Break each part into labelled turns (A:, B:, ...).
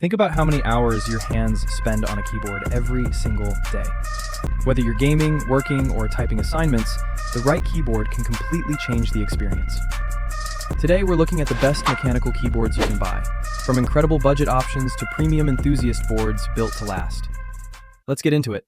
A: Think about how many hours your hands spend on a keyboard every single day. Whether you're gaming, working, or typing assignments, the right keyboard can completely change the experience. Today, we're looking at the best mechanical keyboards you can buy, from incredible budget options to premium enthusiast boards built to last. Let's get into it.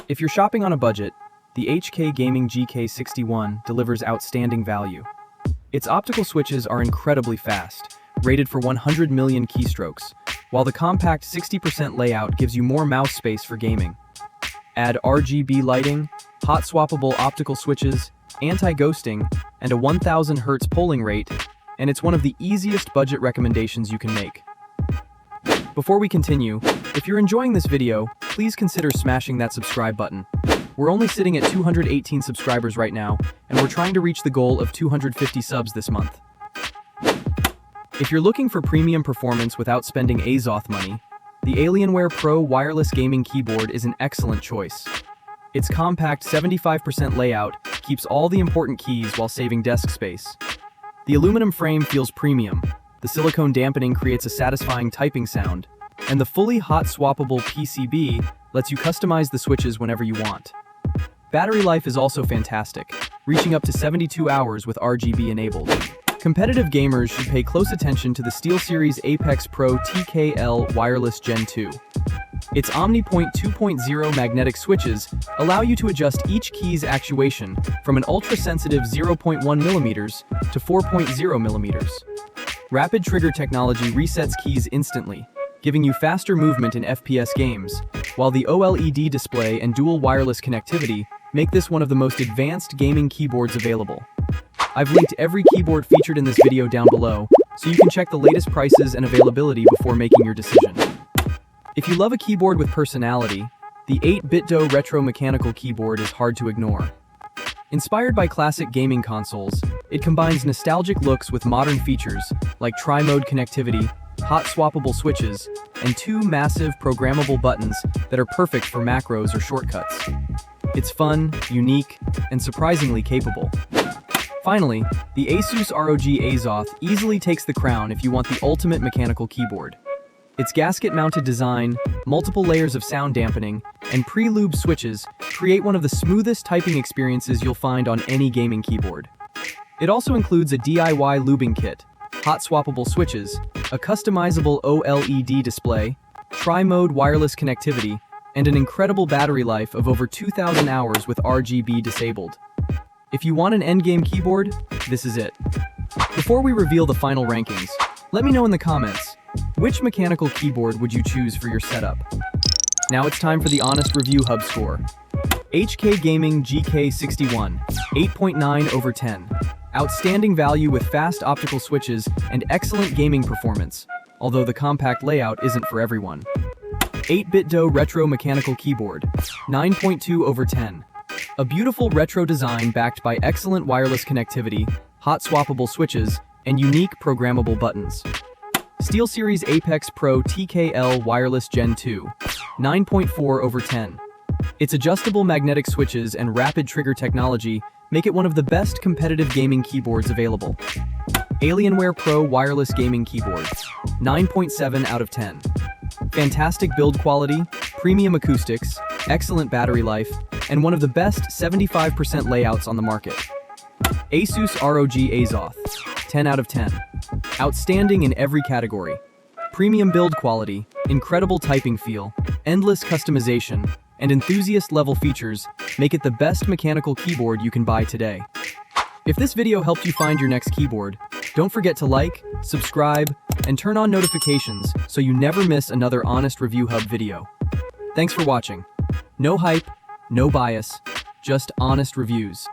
A: If you're shopping on a budget, the HK Gaming GK61 delivers outstanding value. Its optical switches are incredibly fast, rated for 100 million keystrokes, while the compact 60% layout gives you more mouse space for gaming. Add RGB lighting, hot swappable optical switches, anti-ghosting, and a 1000 Hz polling rate, and it's one of the easiest budget recommendations you can make. Before we continue, if you're enjoying this video, please consider smashing that subscribe button. We're only sitting at 218 subscribers right now, and we're trying to reach the goal of 250 subs this month. If you're looking for premium performance without spending Azoth money, the Alienware Pro wireless gaming keyboard is an excellent choice. Its compact 75% layout keeps all the important keys while saving desk space. The aluminum frame feels premium, the silicone dampening creates a satisfying typing sound, and the fully hot swappable PCB lets you customize the switches whenever you want. Battery life is also fantastic, reaching up to 72 hours with RGB enabled. Competitive gamers should pay close attention to the SteelSeries Apex Pro TKL Wireless Gen 2. Its OmniPoint 2.0 magnetic switches allow you to adjust each key's actuation from an ultra-sensitive 0.1 mm to 4.0 mm. Rapid trigger technology resets keys instantly, giving you faster movement in FPS games, while the OLED display and dual wireless connectivity make this one of the most advanced gaming keyboards available. I've linked every keyboard featured in this video down below, so you can check the latest prices and availability before making your decision. If you love a keyboard with personality, the 8BitDo Retro Mechanical Keyboard is hard to ignore. Inspired by classic gaming consoles, it combines nostalgic looks with modern features like tri-mode connectivity, hot swappable switches, and two massive programmable buttons that are perfect for macros or shortcuts. It's fun, unique, and surprisingly capable. Finally, the ASUS ROG Azoth easily takes the crown if you want the ultimate mechanical keyboard. Its gasket-mounted design, multiple layers of sound dampening, and pre-lubed switches create one of the smoothest typing experiences you'll find on any gaming keyboard. It also includes a DIY lubing kit, hot swappable switches, a customizable OLED display, tri-mode wireless connectivity, and an incredible battery life of over 2,000 hours with RGB disabled. If you want an endgame keyboard, this is it. Before we reveal the final rankings, let me know in the comments, which mechanical keyboard would you choose for your setup? Now it's time for the Honest Review Hub score. HK Gaming GK61, 8.9/10. Outstanding value with fast optical switches and excellent gaming performance, although the compact layout isn't for everyone. 8BitDo Retro Mechanical Keyboard, 9.2/10. A beautiful retro design backed by excellent wireless connectivity, hot swappable switches, and unique programmable buttons. SteelSeries Apex Pro TKL Wireless Gen 2, 9.4/10. Its adjustable magnetic switches and rapid trigger technology make it one of the best competitive gaming keyboards available. Alienware Pro Wireless Gaming Keyboard, 9.7/10. Fantastic build quality, premium acoustics, excellent battery life, and one of the best 75% layouts on the market. ASUS ROG Azoth, 10/10. Outstanding in every category. Premium build quality, incredible typing feel, endless customization, and enthusiast-level features make it the best mechanical keyboard you can buy today. If this video helped you find your next keyboard, don't forget to like, subscribe, and turn on notifications so you never miss another Honest Review Hub video. Thanks for watching. No hype, no bias, just honest reviews.